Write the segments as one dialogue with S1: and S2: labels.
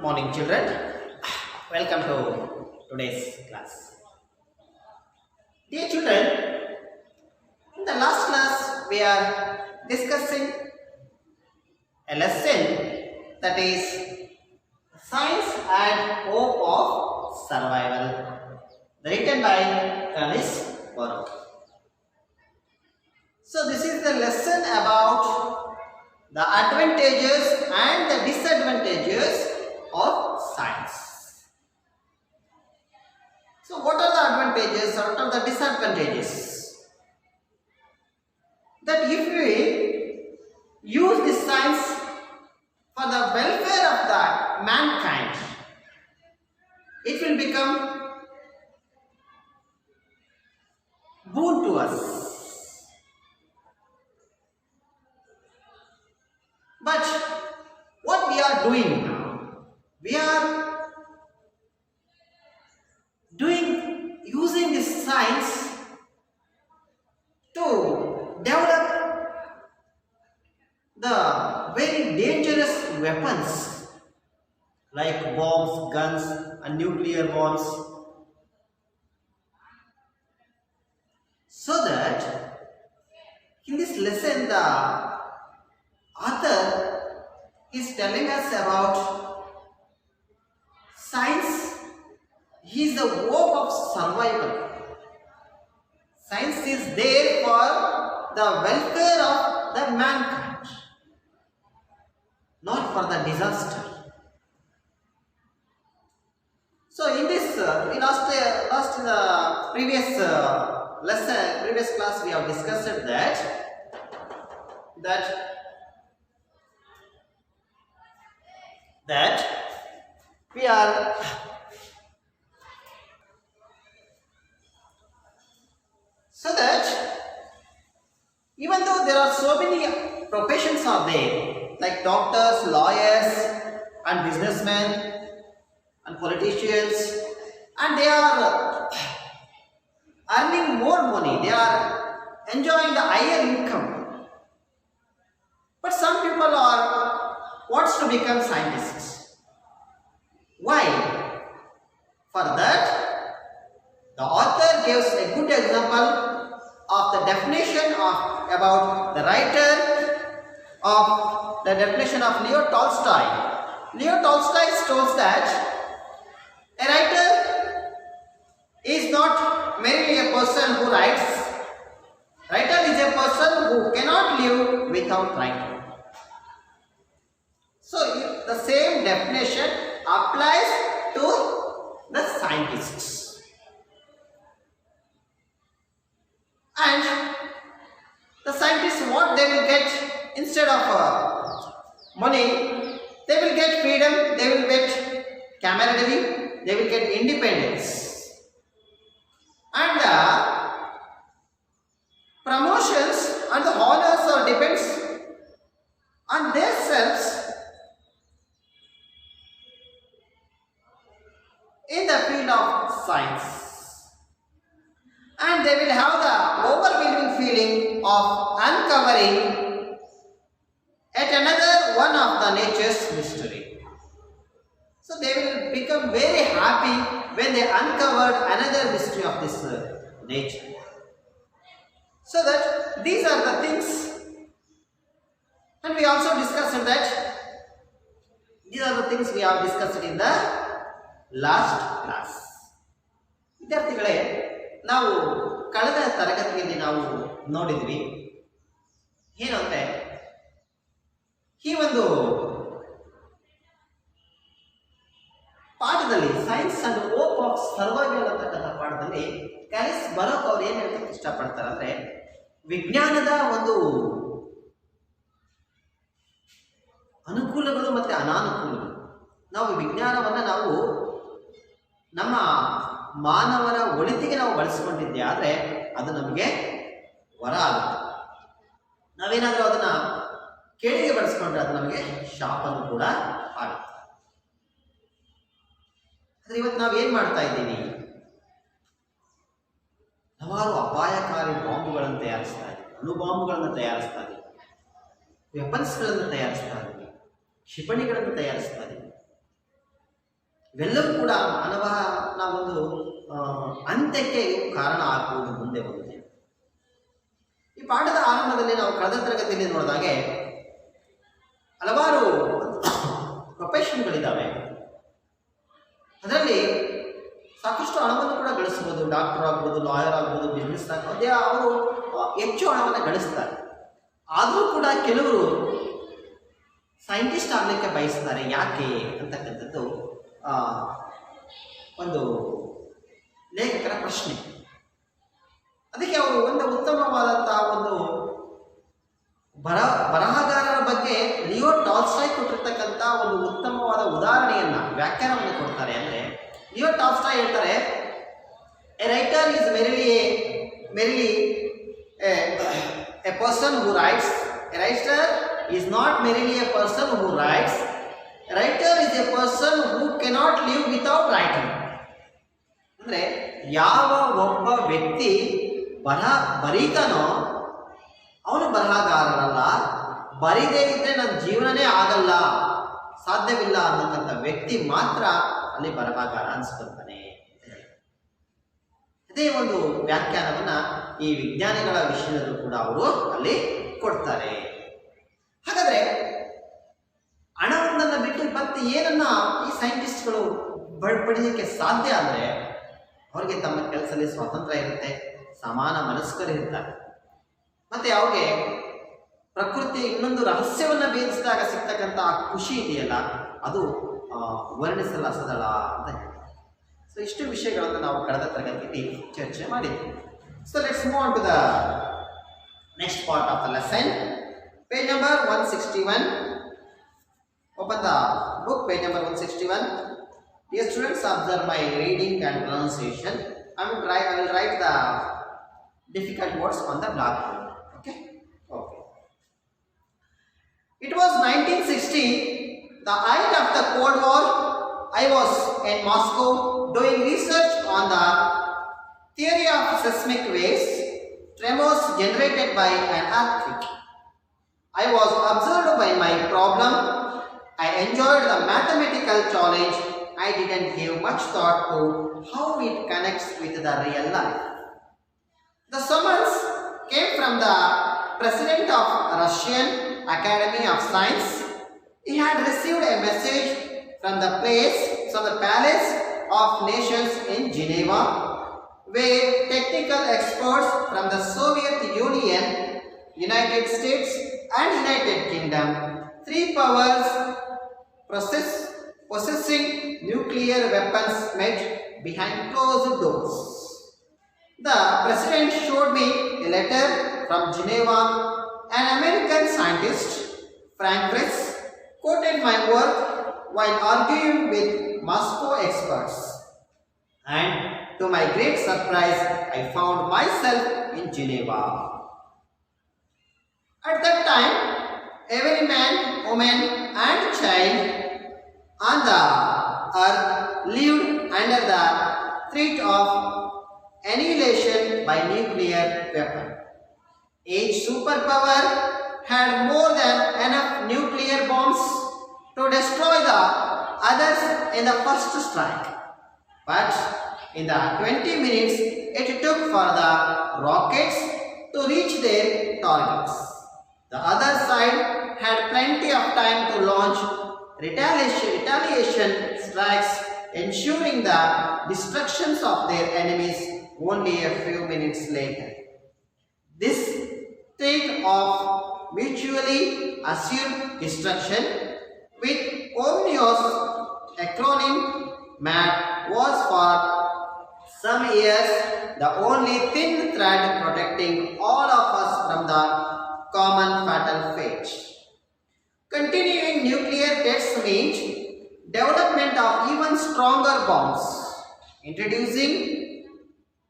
S1: Morning, children. Welcome to today's class. Dear children, in the last class we are discussing a lesson that is Science and Hope of Survival, written by Kanis Baruch. So this is the lesson about the advantages and the disadvantages of science. So what are the advantages or what are the disadvantages? That if we use this science for the welfare of the mankind, it will become boon to us. But what we are doing now? We are using this science to develop the very dangerous weapons like bombs, guns, and nuclear bombs, so that in this lesson the author is telling us about science is the hope of survival. Science is there for the welfare of the mankind, not for the disaster. So in this, in the previous lesson, previous class, we have discussed that we are so that even though there are so many professions are there, like doctors, lawyers, and businessmen and politicians, and they are earning more money, they are enjoying the higher income, but some people wants to become scientists. Why? For that, the author gives a good example of the definition of about the writer of the definition of Leo Tolstoy. Leo Tolstoy tells that a writer is not merely a person who writes. Writer is a person who cannot live without writing. So the same definition applies to the scientists. And the scientists, what they will get instead of money, they will get freedom, they will get camaraderie, they will get independence. And promotions and the honors depends on themselves in the field of science, and they will have the overwhelming feeling of uncovering yet another one of the nature's mystery. So they will become very happy when they uncovered another mystery of this nature. So that these are the things, and we also discussed that these are the things we have discussed in the last class. ವಿದ್ಯಾರ್ಥಿಗಳೇ, ನಾವು ಕಳೆದ ತರಗತಿಯಲ್ಲಿ ನಾವು ನೋಡಿದ್ವಿ ಏನು ಅಂದ್ರೆ, ಈ ಒಂದು ಪಾಠದಲ್ಲಿ science and hope of survival ಅಂತಕ್ಕಂಥ ಪಾಠದಲ್ಲಿ ಕ್ಯಾಲಿಸ್ ಬರೋಕ್ ಅವ್ರು ಏನು ಹೇಳ್ಲಿಕ್ಕೆ ಇಷ್ಟಪಡ್ತಾರೆ ಅಂದ್ರೆ, ವಿಜ್ಞಾನದ ಒಂದು ಅನುಕೂಲಗಳು ಮತ್ತೆ ಅನಾನುಕೂಲಗಳು. ನಾವು ವಿಜ್ಞಾನವನ್ನು ನಾವು ನಮ್ಮ ಮಾನವನ ಒಳಿತಿಗೆ ನಾವು ಬಳಸಿಕೊಂಡಿದ್ದೆ ಆದರೆ ಅದು ನಮಗೆ ವರ ಆಗುತ್ತೆ. ನಾವೇನಾದರೂ ಅದನ್ನ ಕೇಳಿಗೆ ಬಳಸ್ಕೊಂಡ್ರೆ ಅದು ನಮಗೆ ಶಾಪನ್ನು ಕೂಡ ಆಗುತ್ತೆ. ಆದರೆ ಇವತ್ತು ನಾವೇನ್ ಮಾಡ್ತಾ ಇದ್ದೀವಿ? ಹಲವಾರು ಅಪಾಯಕಾರಿ ಬಾಂಬುಗಳನ್ನು ತಯಾರಿಸ್ತಾ ಇದ್ದೀವಿ, ಅಣುಬಾಂಬುಗಳನ್ನು ತಯಾರಿಸ್ತಾ ಇದ್ದೀವಿ, ವೆಪನ್ಸ್ಗಳನ್ನು ತಯಾರಿಸ್ತಾ ಇದ್ದೀವಿ, ಕ್ಷಿಪಣಿಗಳನ್ನು ತಯಾರಿಸ್ತಾ ಇದ್ದೀವಿ. ಇವೆಲ್ಲವೂ ಕೂಡ ಮಾನವನ ಒಂದು ಅಂತ್ಯಕ್ಕೆ ಕಾರಣ ಆಗುವುದು ಮುಂದೆ ಒಂದು ದಿನ. ಈ ಪಾಠದ ಆರಂಭದಲ್ಲಿ ನಾವು ಕಳೆದ ತರಗತಿಯಲ್ಲಿ ನೋಡಿದಾಗೆ ಹಲವಾರು ಪ್ರೊಫೆಷನ್ಗಳಿದ್ದಾವೆ. ಅದರಲ್ಲಿ ಸಾಕಷ್ಟು ಹಣವನ್ನು ಕೂಡ ಗಳಿಸ್ಬೋದು. ಡಾಕ್ಟರ್ ಆಗ್ಬೋದು, ಲಾಯರ್ ಆಗ್ಬೋದು, ಬಿಸ್ನೆಸ್ ಆಗ್ಬೋದು, ಅವರು ಹೆಚ್ಚು ಹಣವನ್ನು ಗಳಿಸ್ತಾರೆ. ಆದರೂ ಕೂಡ ಕೆಲವರು ಸೈಂಟಿಸ್ಟ್ ಆಗಲಿಕ್ಕೆ ಬಯಸ್ತಾರೆ. ಯಾಕೆ ಅಂತಕ್ಕಂಥದ್ದು ಒಂದು ಲೇಖಕರ ಪ್ರಶ್ನೆ. ಅದಕ್ಕೆ ಅವರು ಒಂದು ಉತ್ತಮವಾದಂತಹ ಒಂದು ಬರಹಗಾರರ ಬಗ್ಗೆ ಲಿಯೋ ಟಾಲ್ಸ್ಟಾಯ್ ಕೊಟ್ಟಿರ್ತಕ್ಕಂಥ ಒಂದು ಉತ್ತಮವಾದ ಉದಾಹರಣೆಯನ್ನ ವ್ಯಾಖ್ಯಾನವನ್ನು ಕೊಡ್ತಾರೆ. ಅಂದರೆ ಲಿಯೋ ಟಾಲ್ಸ್ಟಾಯ್ ಹೇಳ್ತಾರೆ, A writer is merely a person who writes. A writer is not merely a person who writes. A writer is a person who cannot live without writing. ಅಂದರೆ ಯಾವ ಒಬ್ಬ ವ್ಯಕ್ತಿ ಬರೀತಾನೋ ಅವನು ಬರಹಗಾರರಲ್ಲ. ಬರೀದೇ ಇದ್ರೆ ನನ್ನ ಜೀವನನೇ ಆಗಲ್ಲ, ಸಾಧ್ಯವಿಲ್ಲ ಅನ್ನತಕ್ಕಂಥ ವ್ಯಕ್ತಿ ಮಾತ್ರ ಅಲ್ಲಿ ಬರಹಗಾರ ಅನ್ಸ್ಕೊಳ್ತಾನೆ. ಅದೇ ಒಂದು ವ್ಯಾಖ್ಯಾನವನ್ನ ಈ ವಿಜ್ಞಾನಿಗಳ ವಿಷಯದಲ್ಲೂ ಕೂಡ ಅವರು ಅಲ್ಲಿ ಕೊಡ್ತಾರೆ. ಹಾಗಾದ್ರೆ ಹಣವೊಂದನ್ನು ಬಿಟ್ಟು ಮತ್ತೆ ಏನನ್ನ ಈ ಸೈಂಟಿಸ್ಟ್ಗಳು ಪಡೆಯಲಿಕ್ಕೆ ಸಾಧ್ಯ ಅಂದರೆ ಅವ್ರಿಗೆ ತಮ್ಮ ಕೆಲಸದಲ್ಲಿ ಸ್ವಾತಂತ್ರ್ಯ ಇರುತ್ತೆ, ಸಮಾನ ಮನಸ್ಕರಿರ್ತಾರೆ. ಮತ್ತೆ ಅವ್ರಿಗೆ ಪ್ರಕೃತಿ ಇನ್ನೊಂದು ರಹಸ್ಯವನ್ನು ಭೇದಿಸಿದಾಗ ಸಿಗ್ತಕ್ಕಂಥ ಖುಷಿ ಇದೆಯಲ್ಲ, ಅದು ವರ್ಣಿಸಲಸದಳ ಅಂತ ಹೇಳ್ತಾರೆ. ಸೊ ಇಷ್ಟು ವಿಷಯಗಳನ್ನು ನಾವು ಕಳೆದ ತರಗತಿಯಲ್ಲಿ ಚರ್ಚೆ ಮಾಡಿದ್ವಿ. So let's move on to the next part of the lesson. Page number 161. Open the book, page number 161. Dear students, observe my reading and pronunciation. I will write the difficult words on the blackboard. Okay. It was 1960, the height of the Cold War. I was in Moscow doing research on the theory of seismic waves, tremors generated by an earthquake. I was observed by my problem. I enjoyed the mathematical challenge. I didn't give much thought to how it connects with the real life. The summons came from the president of Russian Academy of Science. He had received a message from the Palace of Nations in Geneva, where technical experts from the Soviet Union, United States and United Kingdom, three powers possessing nuclear weapons, met behind closed doors. The president showed me a letter from Geneva. An American scientist, Frank Fritz, quoted my work while arguing with Moscow experts. And to my great surprise, I found myself in Geneva. At that time, every man, woman and child on the earth lived under the threat of annihilation by nuclear weapon. Each superpower had more than enough nuclear bombs to destroy the others in the first strike. But in the 20 minutes it took for the rockets to reach their targets, the other side had plenty of time to launch retaliation strikes, ensuring the destructions of their enemies only a few minutes later. This state of mutually assured destruction, with ominous acronym MAD, was for some years the only thin thread protecting all of us from the common fatal fate. Continuing nuclear tests meant development of even stronger bombs, introducing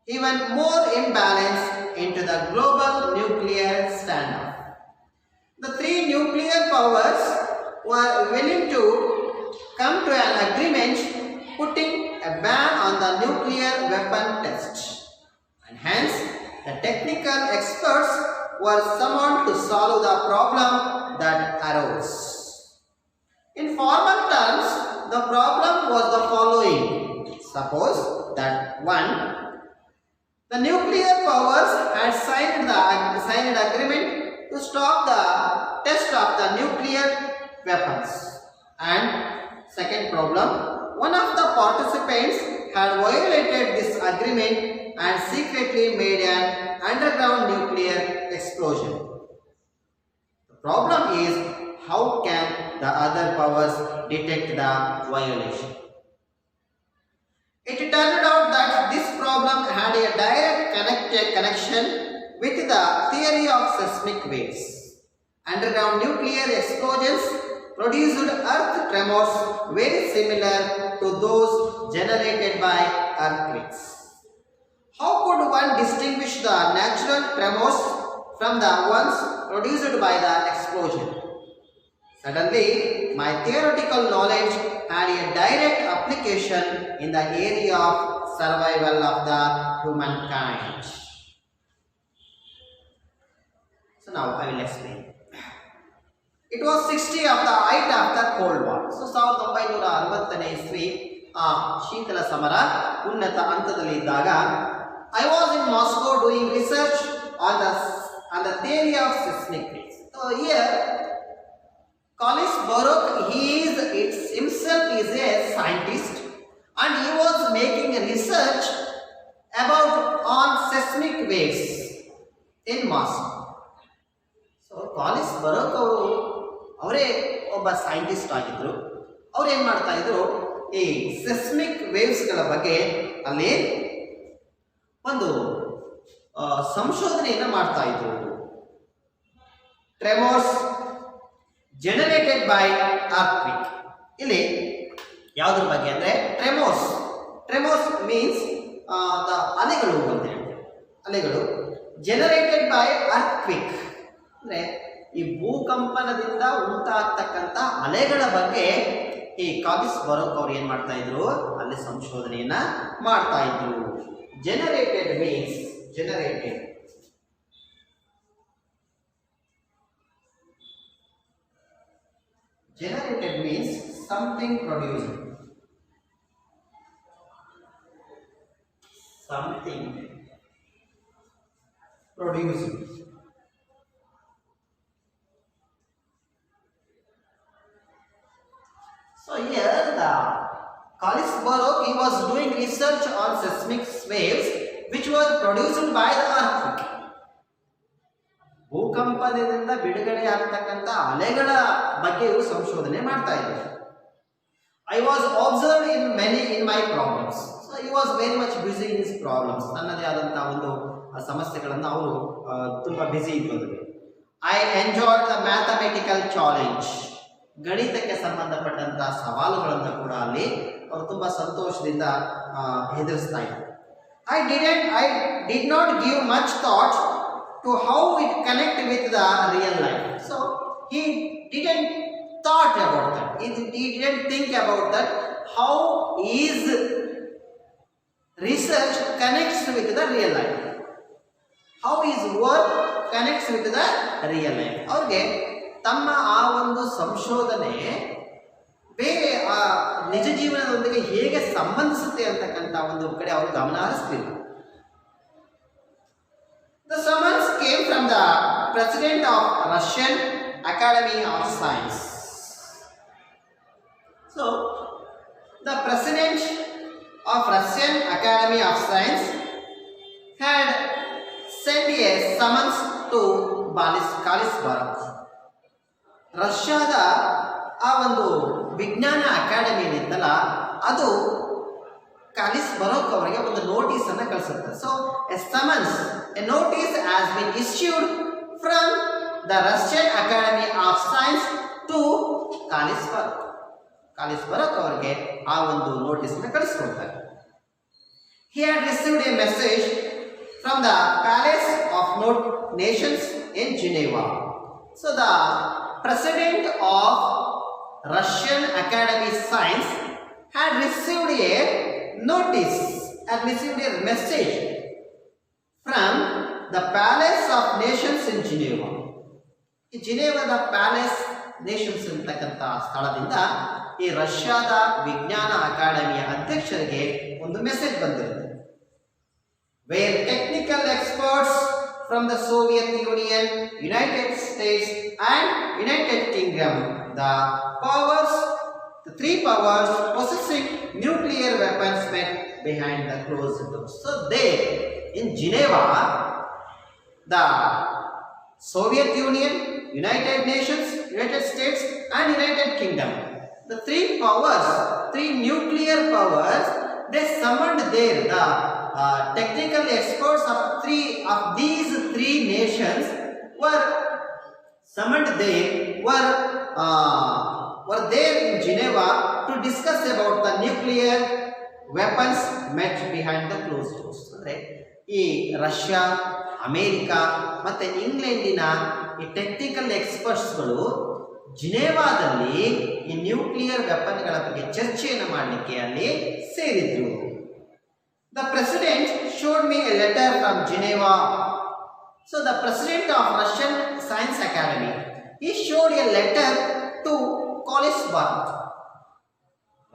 S1: even more imbalance into the global nuclear standoff. The three nuclear powers were willing to come to an agreement putting a ban on the nuclear weapon test, and hence the technical experts were summoned to solve the problem that arose. In formal terms, the problem was the following. Suppose that one, the nuclear powers had signed agreement to stop the test of the nuclear weapons. And second problem, one of the participants had violated this agreement and secretly made an underground nuclear explosion. The problem is, how can the other powers detect the violation? It turned out that this problem had a direct connection with the theory of seismic waves. Underground nuclear explosions produced earth tremors very similar to those generated by earthquakes. How could one distinguish the natural tremors from the ones produced by the explosion? Suddenly, my theoretical knowledge had a direct application in the area of survival of the humankind. So now I will explain. It was 60 of the height of the Cold War. So 1960ನೇ ಇಸ್ವಿ ಶೀತಲ ಸಮರ ಉನ್ನತ ಹಂತದಲ್ಲಿದ್ದಾಗ I was in Moscow doing research on the theory of seismic waves. So here Collis Baruch, himself is a scientist and he was making research on seismic waves in Moscow. So Collis Baruch ಅವರೇ ಒಬ್ಬ scientist ಆಗಿದ್ರು. ಅವ್ರು ಏನು ಮಾಡ್ತಾ ಇದ್ರು, ಈ seismic ವೇವ್ಸ್ಗಳ ಬಗ್ಗೆ ಅಲ್ಲಿ ಒಂದು ಸಂಶೋಧನೆಯನ್ನು ಮಾಡ್ತಾ ಇದ್ರು. ಟ್ರೆಮೋರ್ಸ್ ಜನರೇಟೆಡ್ ಬೈ ಅರ್ಥ್ಕ್ವೇಕ್. ಇಲ್ಲಿ ಯಾವುದ್ರ ಬಗ್ಗೆ ಅಂದರೆ ಟ್ರೆಮೋರ್ಸ್ ಮೀನ್ಸ್ ಅಲೆಗಳು ಅಂತ ಹೇಳ್ತಾರೆ. ಅಲೆಗಳು ಜನರೇಟೆಡ್ ಬೈ ಅರ್ಥ್ಕ್ವೇಕ್ ಅಂದರೆ ಈ ಭೂಕಂಪನದಿಂದ ಉಂಟಾಗ್ತಕ್ಕಂಥ ಅಲೆಗಳ ಬಗ್ಗೆ ಈ ಕಾಲಿಸ್ ಬರೋಕ್ ಅವ್ರು ಏನು ಮಾಡ್ತಾ ಇದ್ರು, ಅಲ್ಲಿ ಸಂಶೋಧನೆಯನ್ನ ಮಾಡ್ತಾ ಇದ್ರು. Generated means generated means something produced. So here the Collis Baruch, he was doing research on seismic waves which were produced by the earthquake. ಭೂಕಂಪನದಿಂದ ಬಿಡುಗಡೆ ಆಗ್ತಕ್ಕಂಥ ಅಲೆಗಳ ಬಗ್ಗೆ ಇವರು ಸಂಶೋಧನೆ ಮಾಡ್ತಾ ಇದ್ದಾರೆ. I was observed in my problems. So he was very much busy in his problems. ನನ್ನದೇ ಆದಂತಹ ಒಂದು ಸಮಸ್ಯೆಗಳನ್ನು ಅವರು ತುಂಬಾ ಬ್ಯುಸಿ ಇದ್ದರು. I enjoyed the mathematical challenge. ಗಣಿತಕ್ಕೆ ಸಂಬಂಧಪಟ್ಟಂತಹ ಸವಾಲುಗಳನ್ನು ಕೂಡ ಅಲ್ಲಿ ಅವರು ತುಂಬಾ ಸಂತೋಷದಿಂದ ಎದುರಿಸ್ತಾ ಇದ್ರು. I did not give much thought to how it connect with the real life. So he didn't thought about that. He didn't think about that. How is research connects with the real life? How his work connects with the real life? ಅವ್ರಿಗೆ ತಮ್ಮ ಆ ಒಂದು ಸಂಶೋಧನೆ ಬೇರೆ ನಿಜ ಜೀವನದೊಂದಿಗೆ ಹೇಗೆ ಸಂಬಂಧಿಸುತ್ತೆ ಅಂತಕ್ಕಂಥ ಒಂದು ಕಡೆ ಅವರು ಗಮನ ಹರಿಸ್ತಿದ್ರು. The summons came from the president of Russian Academy of Science. So, the president of Russian Academy of Science had sent a summons to Collis Baruch. ರಷ್ಯಾದ ಆ ಒಂದು ವಿಜ್ಞಾನ ಅಕಾಡೆಮಿ ಏನಿತ್ತಲ್ಲ, ಅದು ಕಾಲಿಸ್ ಬರೋಕ್ ಅವರಿಗೆ ಒಂದು ನೋಟಿಸ್ ಅನ್ನು ಕಳಿಸುತ್ತೆ. So a notice has been issued from the Russian academy of science to ಕಾಲಿಸ್ ಬರೋಕ್ ಅವರಿಗೆ ಆ ಒಂದು ನೋಟಿಸ್ ಅನ್ನು ಕಳಿಸ್ಕೊಡ್ತಾರೆ. He had received a message from the palace of nations in Geneva. So the president of Russian Academy of Science had received a notice and received a message from the Palace of Nations in Geneva. ಈ ಜಿನೇವಾದ palace Nations ಅಂತಕ್ಕಂಥ ಸ್ಥಳದಿಂದ ಈ ರಷ್ಯಾದ ವಿಜ್ಞಾನ ಅಕಾಡೆಮಿಯ ಅಧ್ಯಕ್ಷರಿಗೆ ಒಂದು message ಬಂದಿರುತ್ತೆ. Where technical experts from the Soviet Union, United States and United Kingdom, the three powers possessing nuclear weapons met behind the closed doors. So they, in Geneva, the Soviet Union, United Nations, United States and United Kingdom, the three nuclear powers, they summoned there the technical experts of these three nations were summoned there, were there in Geneva to discuss about the nuclear weapons met behind the closed doors. ಅಂದರೆ ಈ Russia, America ಮತ್ತು ಇಂಗ್ಲೆಂಡಿನ ಈ technical ಎಕ್ಸ್ಪರ್ಟ್ಸ್ಗಳು ಜಿನೇವಾದಲ್ಲಿ ಈ nuclear ವೆಪನ್ಗಳ ಬಗ್ಗೆ ಚರ್ಚೆಯನ್ನು ಮಾಡಲಿಕ್ಕೆ ಅಲ್ಲಿ ಸೇರಿದ್ರು. The president showed me a letter from Geneva. So the president of Russian Science Academy, he showed a letter to Kolisberg.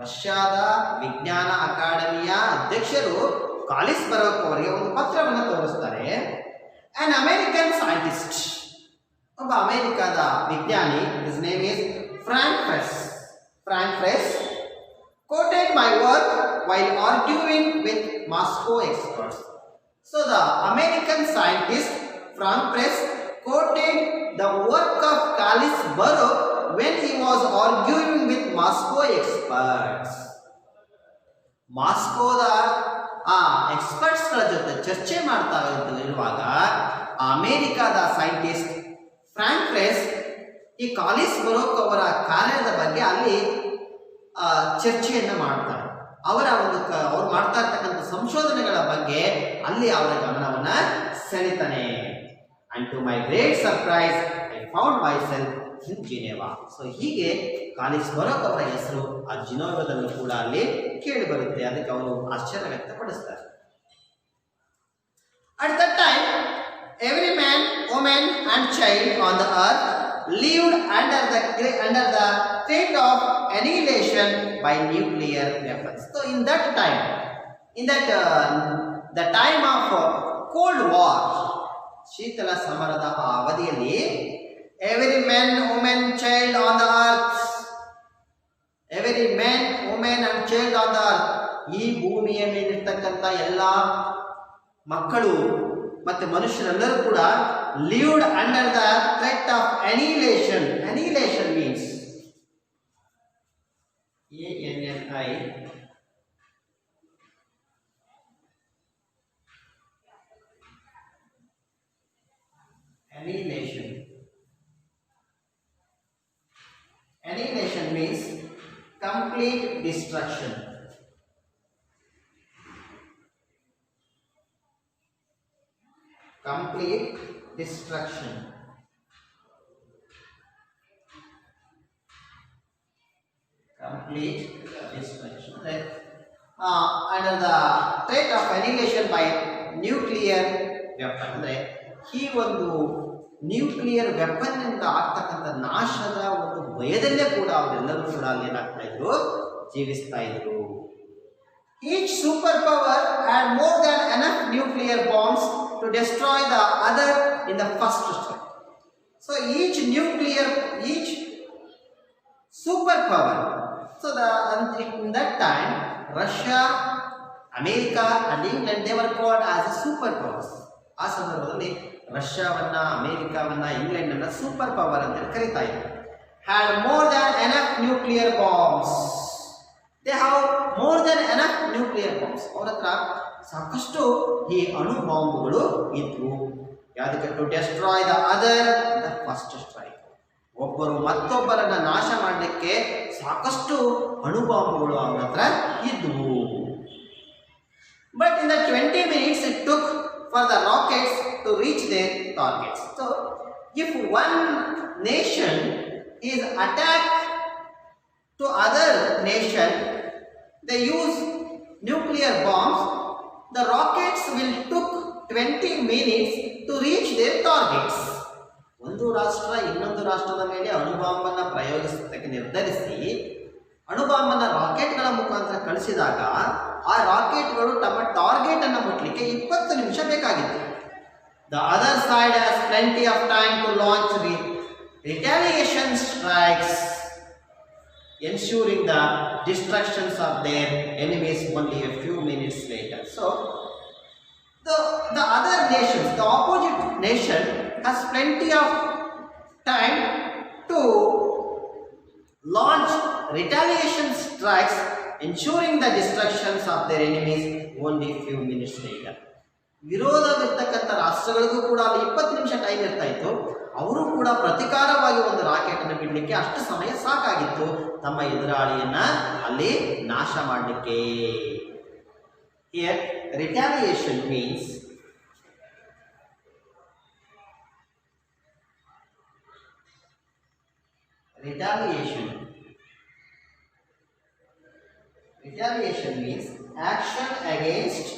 S1: ರಷ್ಯಾದ ವಿಜ್ಞಾನ ಅಕಾಡೆಮಿಯ ಅಧ್ಯಕ್ಷರು ಕಾಲಿಸ್ಬರ್ಗ್ ಅವರಿಗೆ ಒಂದು ಪತ್ರವನ್ನು ತೋರಿಸ್ತಾರೆ. An American scientist, ಒಬ್ಬ ಅಮೆರಿಕದ ವಿಜ್ಞಾನಿ, his name is Frank Press, quoted my work while arguing with Moscow experts. So the American scientist Frank Press quoted the work of Kolisberg when he was arguing with Moscow experts. ಮಾಸ್ಕೋದ ಎಕ್ಸ್ಪರ್ಟ್ಸ್ಗಳ ಜೊತೆ ಚರ್ಚೆ ಮಾಡ್ತಾ ಇರುವಾಗ ಅಮೆರಿಕಾದ scientist Frank press ಈ ಕಾಲಿಸ್ಬರ್ಗ್ ಅವರ ಕಾರ್ಯದ ಬಗ್ಗೆ ಅಲ್ಲಿ ಚರ್ಚೆಯನ್ನು ಮಾಡ್ತಾರೆ. ಅವ್ರು ಮಾಡ್ತಾ ಇರ್ತಕ್ಕಂಥ ಸಂಶೋಧನೆಗಳ ಬಗ್ಗೆ ಅಲ್ಲಿ ಅವರ ಗಮನವನ್ನ ಸೆಳೀತಾನೆ. And to my great surprise I found myself in Geneva. So ಹೀಗೆ ಕಾಲಿಸ್ಬರ್ಗ್ ಅವರ ಹೆಸರು ಆ ಜಿನೇವಾದಲ್ಲೂ ಕೂಡ ಅಲ್ಲಿ ಕೇಳಿ ಬರುತ್ತೆ. ಅದಕ್ಕೆ ಅವರು ಆಶ್ಚರ್ಯ ವ್ಯಕ್ತಪಡಿಸ್ತಾರೆ. At that time, every man, woman and child on the earth lived under the threat of annihilation by nuclear weapons. So in that time, the time of Cold War, ಶೀತಲ ಸಮರದ ಆ ಅವಧಿಯಲ್ಲಿ every man, woman, child on the earth, every man, woman and child on the earth, ಈ ಭೂಮಿಯ ಮೇಲಿರ್ತಕ್ಕಂಥ ಎಲ್ಲ ಮಕ್ಕಳು ಮತ್ತೆ ಮನುಷ್ಯರೆಲ್ಲರೂ ಕೂಡ lived under the threat of annihilation. Annihilation means ANNI, annihilation. Annihilation means complete destruction. Complete destruction. Complete destruction. Right? Under the threat of annihilation by nuclear weapon. ಅಂದರೆ ಈ ಒಂದು nuclear weapon ಇಂದ ಆಗ್ತಕ್ಕಂಥ ನಾಶದ ಒಂದು ಭಯದಲ್ಲೇ ಕೂಡ ಅವರೆಲ್ಲರೂ ಕೂಡ ಅಲ್ಲಿ ಏನಾಗ್ತಾ ಇದ್ರು, ಜೀವಿಸ್ತಾ ಇದ್ರು. Each superpower had more than enough nuclear bombs to destroy the other in the first strike. So each superpower. So in that time, Russia, America and England, they were called as superpowers. ಆ ಸಂದರ್ಭದಲ್ಲಿ ರಷ್ಯಾವನ್ನ, ಅಮೆರಿಕಾವನ್ನ, England ಅನ್ನ super power ಅಂತ ಕರೀತಾ ಇದ್ರು. Had more than enough nuclear bombs. They have more than enough nuclear bombs. ಅವರ ಹತ್ರ ಸಾಕಷ್ಟು ಈ ಅಣು ಬಾಂಬುಗಳು ಇದ್ವು. ಯಾದಕ್ಕೆ? To destroy the other the first strike. ಒಬ್ಬರು ಮತ್ತೊಬ್ಬರನ್ನ ನಾಶ ಮಾಡಲಿಕ್ಕೆ ಸಾಕಷ್ಟು ಅಣು ಬಾಂಬುಗಳು ಅವರ ಹತ್ರ ಇದ್ವು. But in the 20 minutes it took for the rockets to reach their targets. So if one nation is attacked to other nation, they use nuclear bombs, the rockets will took 20 minutes to reach their targets. ಒಂದು ರಾಷ್ಟ್ರ ಇನ್ನೊಂದು ರಾಷ್ಟ್ರದ ಮೇಲೆ ಅಣುಬಾಂಬನ್ನು ಪ್ರಯೋಗಿಸೋದಕ್ಕೆ ನಿರ್ಧರಿಸಿ ಅಣುಬಾಂಬನ್ನ ರಾಕೆಟ್ಗಳ ಮುಖಾಂತರ ಕಳಿಸಿದಾಗ ಆ ರಾಕೆಟ್ಗಳು ತಮ್ಮ target ಅನ್ನು ಮುಟ್ಟಲಿಕ್ಕೆ 20 ನಿಮಿಷ ಬೇಕಾಗಿತ್ತು. The other side has plenty of time to launch retaliation strikes, ensuring the destructions of their enemies only a few minutes later. So, the other nations, the opposite nation has plenty of time to launch retaliation strikes, ensuring the destructions of their enemies only few minutes later. ವಿರೋಧವಿರ್ತಕ್ಕಂಥ ರಾಷ್ಟ್ರಗಳಿಗೂ ಕೂಡ ಅಲ್ಲಿ 20 ನಿಮಿಷ time ಇರ್ತಾ ಇತ್ತು. ಅವರು ಕೂಡ ಪ್ರತಿಕಾರವಾಗಿ ಒಂದು rocket ಅನ್ನು ಬಿಡಲಿಕ್ಕೆ ಅಷ್ಟು ಸಮಯ ಸಾಕಾಗಿತ್ತು ತಮ್ಮ ಎದುರಾಳಿಯನ್ನ ಅಲ್ಲಿ ನಾಶ ಮಾಡಲಿಕ್ಕೆ. Here retaliation means retaliation means action against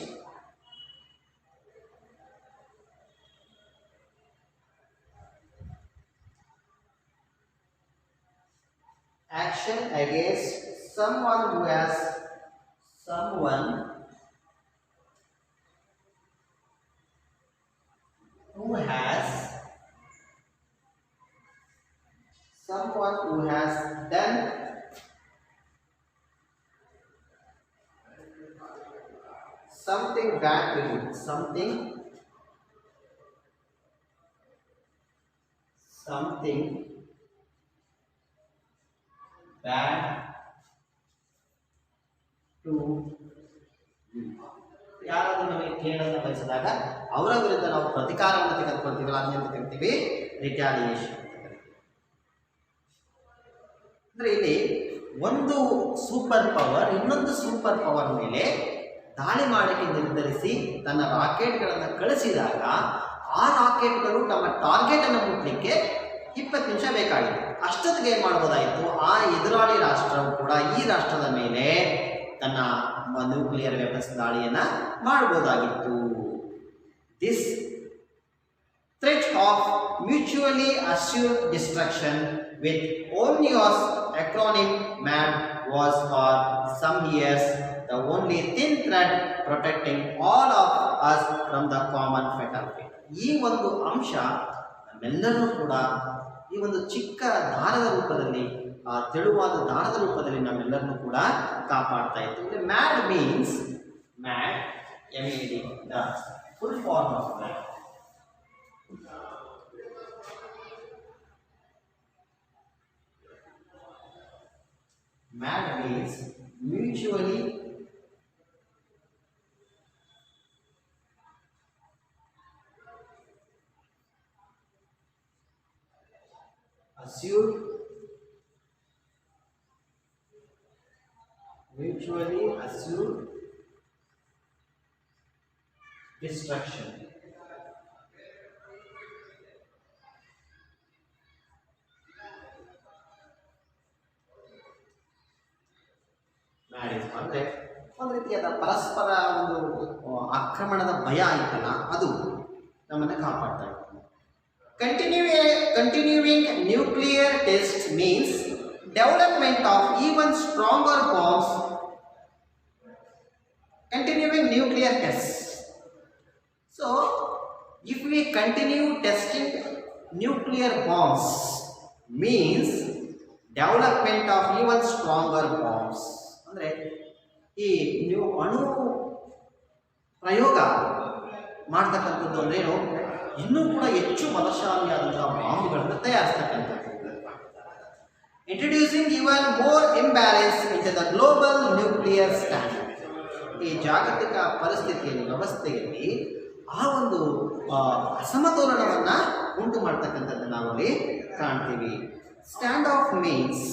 S1: someone who has done something bad to you, something bad to you. ಯಾರಾದರೂ ನಮಗೆ ಕೇಳನ್ನು ಬಯಸಿದಾಗ ಅವರ ವಿರುದ್ಧ ನಾವು ಪ್ರತಿಕಾರವನ್ನು ತೆಗೆದುಕೊಳ್ತೀವಲ್ಲ ಅದನ್ನ ಕರಿತೀವಿ ರಿಟ್ಯಾಲಿಯೇಷನ್. ಅಂದ್ರೆ ಇಲ್ಲಿ ಒಂದು ಸೂಪರ್ ಪವರ್ ಇನ್ನೊಂದು ಸೂಪರ್ ಪವರ್ ಮೇಲೆ ದಾಳಿ ಮಾಡಲಿಕ್ಕೆ ನಿರ್ಧರಿಸಿ ತನ್ನ ರಾಕೆಟ್ಗಳನ್ನು ಕಳಿಸಿದಾಗ ಆ ರಾಕೆಟ್ಗಳು ತಮ್ಮ ಟಾರ್ಗೆಟ್ ಅನ್ನು ಮುಟ್ಟಲಿಕ್ಕೆ 20 ನಿಮಿಷ ಬೇಕಾಗಿತ್ತು. ಅಷ್ಟೊತ್ತಿಗೆ ಏನು ಮಾಡ್ಬೋದಾಯಿತು, ಆ ಎದುರಾಳಿ ರಾಷ್ಟ್ರವು ಕೂಡ ಈ ರಾಷ್ಟ್ರದ ಮೇಲೆ ತನ್ನ ನ್ಯೂಕ್ಲಿಯರ್ ವೆಪನ್ಸ್ ದಾಳಿಯನ್ನು ಮಾಡಬಹುದಾಗಿತ್ತು. This threat of mutually assured destruction with ONU's acronym MAD was for some years the only thin thread protecting all of us from the common fatal fate. ಈ ಒಂದು ಅಂಶ ನಮ್ಮೆಲ್ಲರೂ ಕೂಡ ಈ ಒಂದು ಚಿಕ್ಕ ದಾರದ ರೂಪದಲ್ಲಿ, ಆ ತೆಳುವಾದ ದಾರದ ರೂಪದಲ್ಲಿ ನಮ್ಮೆಲ್ಲರನ್ನು ಕೂಡ ಕಾಪಾಡ್ತಾ ಇತ್ತು. Mad means mad MAD, the full form of MAD. MAD means mutually assured destruction. ಅಂದರೆ ಒಂದು ರೀತಿಯಾದ ಪರಸ್ಪರ ಒಂದು ಆಕ್ರಮಣದ ಭಯ ಆಯ್ತಲ್ಲ, ಅದು ನಮ್ಮನ್ನು ಕಾಪಾಡ್ತಾ ಇತ್ತು. Continuing nuclear test means development of even stronger bombs. Continuing nuclear tests. So, if we continue testing nuclear bombs, means development of even stronger bombs. ಅಂದರೆ ಈ ನೀವು ಅಣು ಪ್ರಯೋಗ ಮಾಡ್ತಕ್ಕಂಥದ್ದು ಅಂದ್ರೇನು, ಇನ್ನೂ ಕೂಡ ಹೆಚ್ಚು ಬಲಶಾಲಿಯಾದಂತಹ ಬಾಂಬ್ಗಳನ್ನು ತಯಾರಿಸ್ತಕ್ಕಂಥದ್ದು. Introducing even more imbalance into the global nuclear standard. ಈ ಜಾಗತಿಕ ಪರಿಸ್ಥಿತಿಯಲ್ಲಿ, ವ್ಯವಸ್ಥೆಯಲ್ಲಿ ಆ ಒಂದು ಅಸಮತೋಲನವನ್ನು ಉಂಟು ಮಾಡ್ತಕ್ಕಂಥದ್ದು ನಾವಲ್ಲಿ ಕಾಣ್ತೀವಿ. Stand of means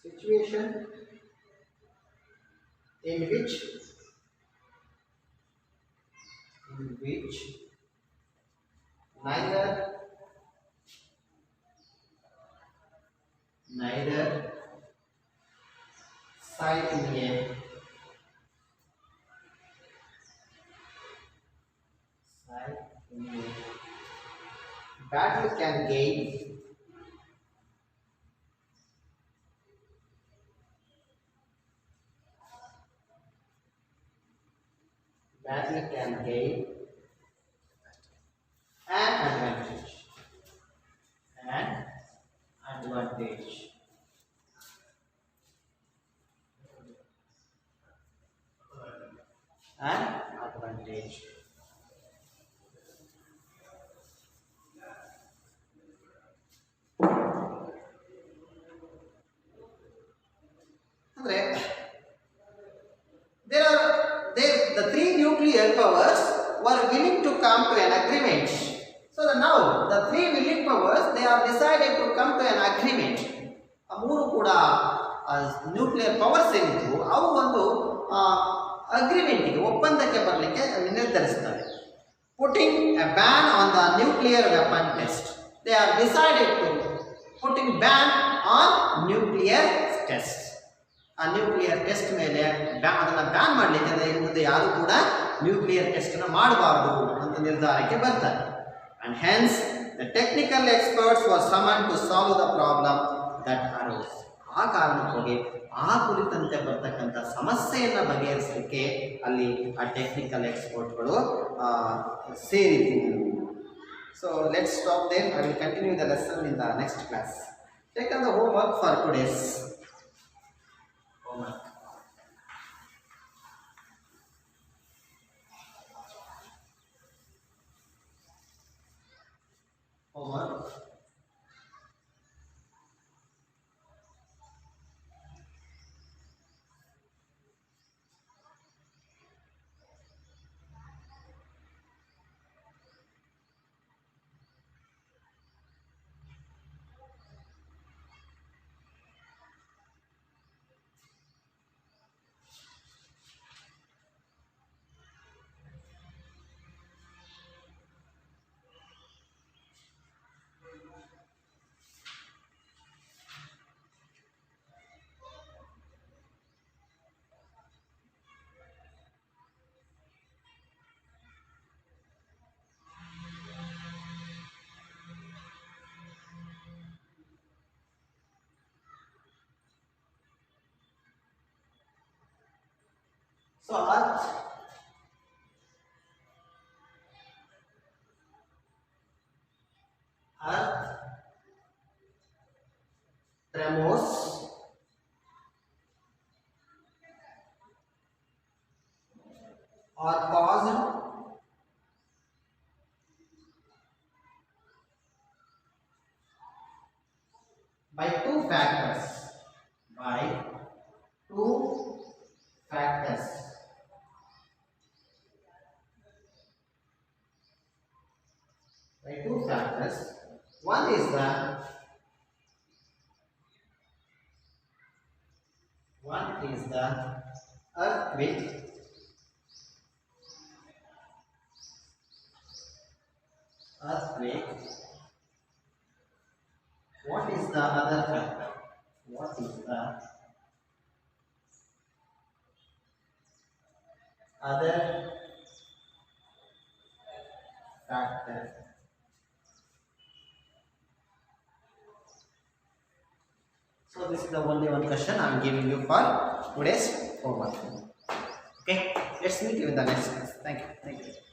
S1: situation in which in which neither side in a battle can gain an advantage. An advantage. An advantage. ಅಂದ್ರೆ the three nuclear powers were willing to come to an agreement. So now the three willing powers, they are decided to come to an agreement. ಆ ಮೂರು ಕೂಡ nuclear powers ಏನಿದ್ವು ಅವು ಒಂದು ಅಗ್ರಿಮೆಂಟ್ಗೆ ಒಪ್ಪಂದಕ್ಕೆ ಬರಲಿಕ್ಕೆ ನಿರ್ಧರಿಸುತ್ತವೆ. Putting a ban on the nuclear weapon test. They are decided to putting ban on nuclear test. ಆ nuclear test ಮೇಲೆ ಅದನ್ನು ಬ್ಯಾನ್ ಮಾಡಲಿಕ್ಕೆ ಅಂದರೆ ಮುಂದೆ ಯಾರು ಕೂಡ ನ್ಯೂಕ್ಲಿಯರ್ ಟೆಸ್ಟನ್ನು ಮಾಡಬಾರ್ದು ಅಂತ ನಿರ್ಧಾರಕ್ಕೆ ಬರ್ತಾರೆ. And hence the technical experts were summoned to solve the problem that arose. ಆ ಕಾರಣಕ್ಕಾಗಿ ಆ ಕುರಿತಂತೆ ಬರ್ತಕ್ಕಂಥ ಸಮಸ್ಯೆಯನ್ನು ಬಗೆಹರಿಸಲಿಕ್ಕೆ ಅಲ್ಲಿ ಆ ಟೆಕ್ನಿಕಲ್ ಎಕ್ಸ್ಪರ್ಟ್ಗಳು ಸೇರಿದ್ರು. So let's stop there. I will continue the lesson in the next class. Take on the homework for today's. Homework. So earth tremors are caused by two factors. By two factors. One is the earthquake. What is the other factor? What is the other factor? So this is the only one question I am giving you for today's homework. Okay, let's meet you in the next class. Thank you.